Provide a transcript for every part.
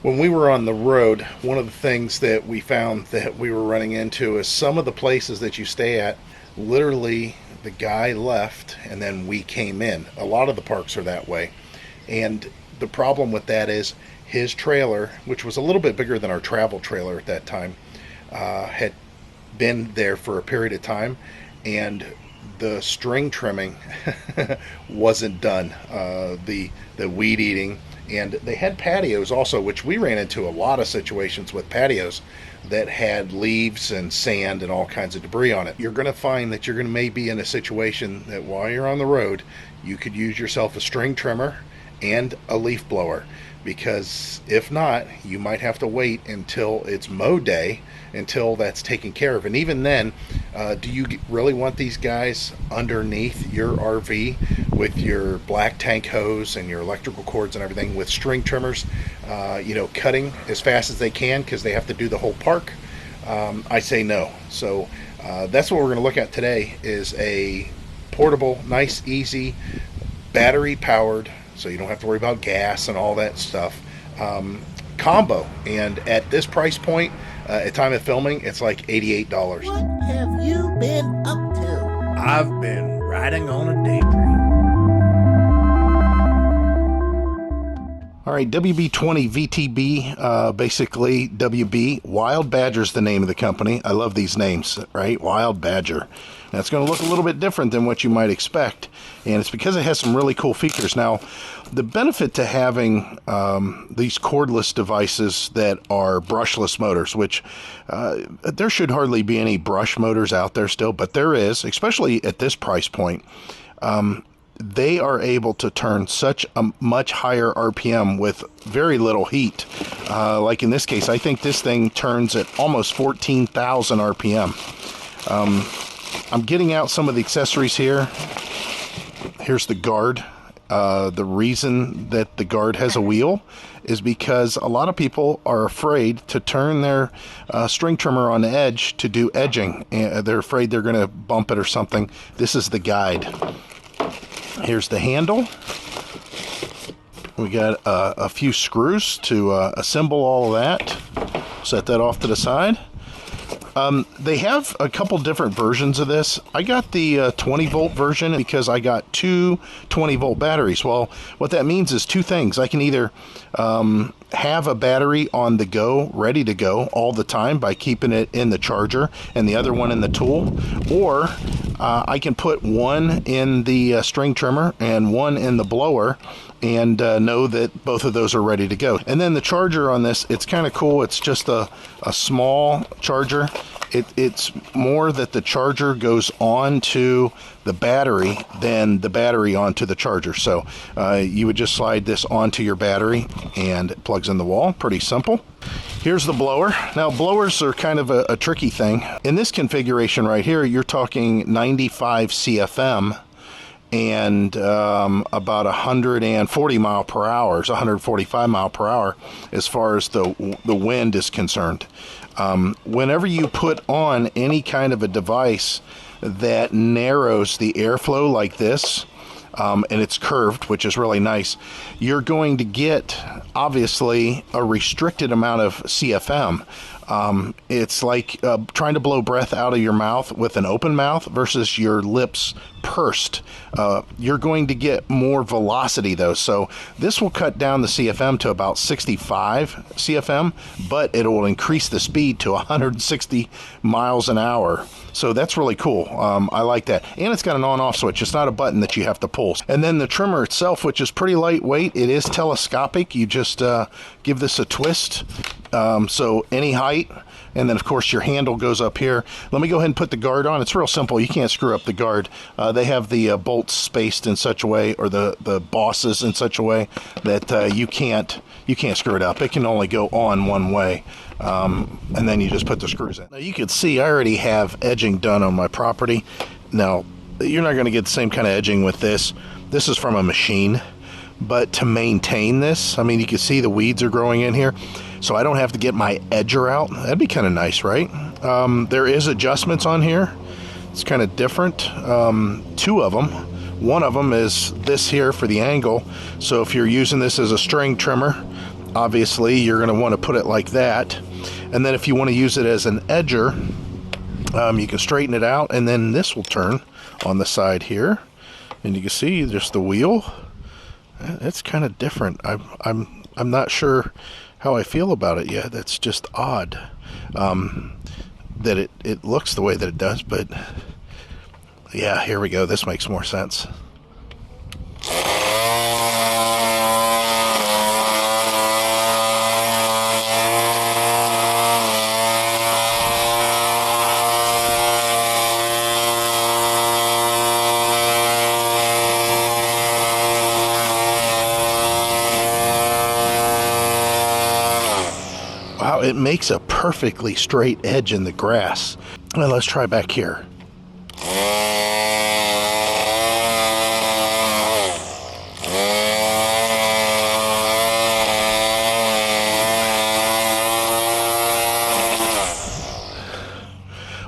When we were on the road, one of the things that we found that we were running into is some of the places that you stay at, literally the guy left and then we came in. A lot of the parks are that way. And the problem with that is his trailer, which was a little bit bigger than our travel trailer at that time, had been there for a period of time, and the string trimming wasn't done. The weed eating, and they had patios also, which we ran into a lot of situations with patios that had leaves and sand and all kinds of debris on it. You're going to find that you're going to maybe in a situation that while you're on the road, you could use yourself a string trimmer and a leaf blower, because if not, you might have to wait until it's mow day until that's taken care of. And even then, do you really want these guys underneath your RV with your black tank hose and your electrical cords and everything with string trimmers, cutting as fast as they can because they have to do the whole park? I say no. So that's what we're going to look at today, is a portable, nice, easy, battery powered, so you don't have to worry about gas and all that stuff, combo. And at this price point, at time of filming, it's like $88. What have you been up to? I've been riding on a daydream. All right, WB20 VTB, basically WB. Wild Badger's the name of the company. I love these names, right? Wild Badger. That's going to look a little bit different than what you might expect, and it's because it has some really cool features. Now, the benefit to having these cordless devices that are brushless motors, which there should hardly be any brush motors out there still, but there is, especially at this price point. They are able to turn such a much higher RPM with very little heat. Like in this case, I think this thing turns at almost 14,000 RPM. I'm getting out some of the accessories here. Here's the guard. The reason that the guard has a wheel is because a lot of people are afraid to turn their string trimmer on the edge to do edging. They're afraid they're going to bump it or something. This is the guide. Here's the handle. We got a few screws to assemble all of that. Set that off to the side. They have a couple different versions of this. I got the 20 volt version because I got two 20 volt batteries. Well, what that means is two things. I can either have a battery on the go, ready to go all the time by keeping it in the charger and the other one in the tool, or I can put one in the string trimmer and one in the blower and know that both of those are ready to go. And then the charger on this, it's kind of cool. It's just a small charger. It's more that the charger goes onto the battery than the battery onto the charger. So you would just slide this onto your battery and it plugs in the wall. Pretty simple. Here's the blower. Now, blowers are kind of a tricky thing. In this configuration right here, you're talking 95 CFM and about 140 mile per hour, 145 mile per hour as far as the wind is concerned. Whenever you put on any kind of a device that narrows the airflow like this, and it's curved, which is really nice, you're going to get, obviously, a restricted amount of CFM. It's like trying to blow breath out of your mouth with an open mouth versus your lips pursed. You're going to get more velocity though, so this will cut down the CFM to about 65 CFM, but it will increase the speed to 160 miles an hour. So that's really cool. I like that. And it's got an on-off switch. It's not a button that you have to pull. And then the trimmer itself, which is pretty lightweight, it is telescopic. You just give this a twist. So any height, and then of course your handle goes up here. Let me go ahead and put the guard on. It's real simple. You can't screw up the guard. They have the bolts spaced in such a way, or the bosses in such a way that you can't screw it up. It can only go on one way. And then you just put the screws in. Now you can see I already have edging done on my property. Now you're not going to get the same kind of edging with this. This is from a machine, but to maintain this, I mean, you can see the weeds are growing in here, so I don't have to get my edger out. That'd be kind of nice, right? There is adjustments on here. It's kind of different. Two of them. One of them is this here for the angle. So if you're using this as a string trimmer, obviously you're going to want to put it like that. And then if you want to use it as an edger, you can straighten it out, and then this will turn on the side here, and you can see just the wheel. It's kind of different. I'm not sure how I feel about it yet. That's just odd that it looks the way that it does, but yeah, here we go. This makes more sense. Wow, it makes a perfectly straight edge in the grass. Now let's try back here.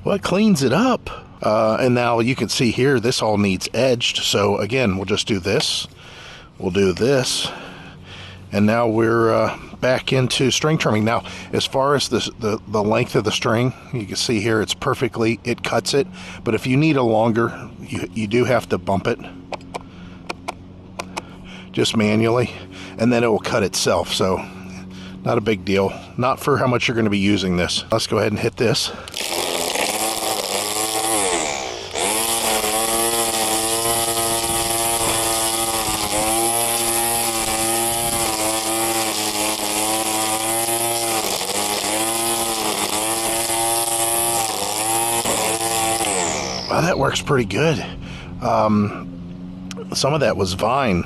Well, it cleans it up. And now you can see here, this all needs edged. So again, we'll just do this. We'll do this. And now we're back into string trimming. Now, as far as the length of the string, you can see here, it's perfectly, it cuts it. But if you need a longer, you do have to bump it just manually, and then it will cut itself. So not a big deal. Not for how much you're going to be using this. Let's go ahead and hit this. Wow, that works pretty good. Some of that was vine.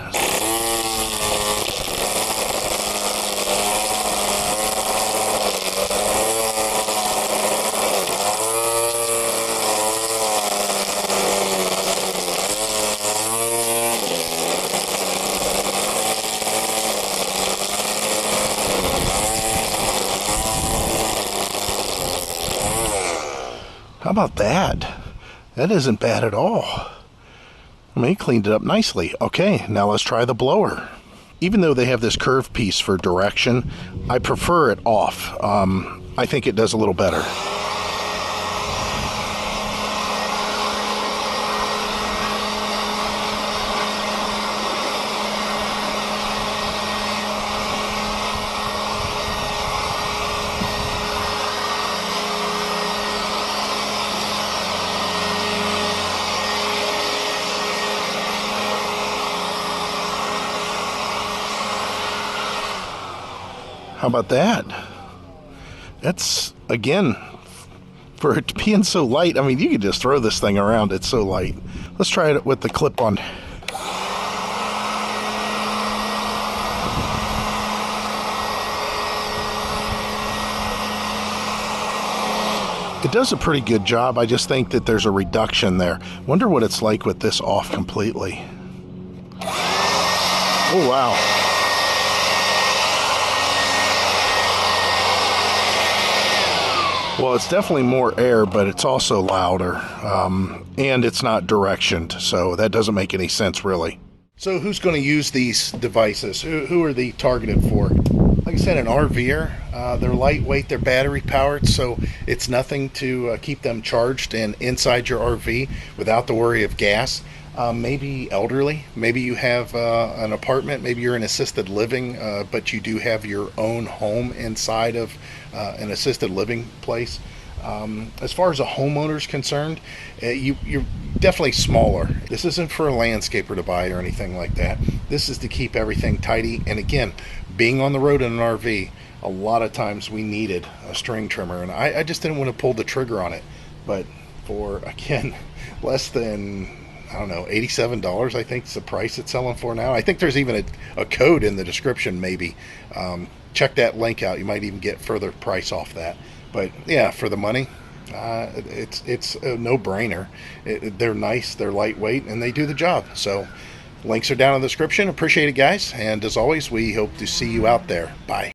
How about that? That isn't bad at all. I mean, he cleaned it up nicely. Okay, now let's try the blower. Even though they have this curved piece for direction, I prefer it off. I think it does a little better. How about that? That's, again, for it being so light, I mean, you could just throw this thing around. It's so light. Let's try it with the clip-on. It does a pretty good job. I just think that there's a reduction there. Wonder what it's like with this off completely. Oh, wow. Well, it's definitely more air, but it's also louder, and it's not directioned, so that doesn't make any sense, really. So who's going to use these devices? Who are they targeted for? Like I said, an RVer. They're lightweight, they're battery powered, so it's nothing to keep them charged and inside your RV without the worry of gas. Maybe elderly, maybe you have an apartment, maybe you're in assisted living, but you do have your own home inside of an assisted living place. As far as a homeowner's concerned, you're definitely smaller. This isn't for a landscaper to buy or anything like that. This is to keep everything tidy. And again, being on the road in an RV, a lot of times we needed a string trimmer, and I just didn't want to pull the trigger on it. But for, again, less than, I don't know, $87, I think is the price it's selling for now. I think there's even a code in the description, maybe. Check that link out. You might even get further price off that. But yeah, for the money, it's a no-brainer. They're nice, they're lightweight, and they do the job. So links are down in the description. Appreciate it, guys. And as always, we hope to see you out there. Bye.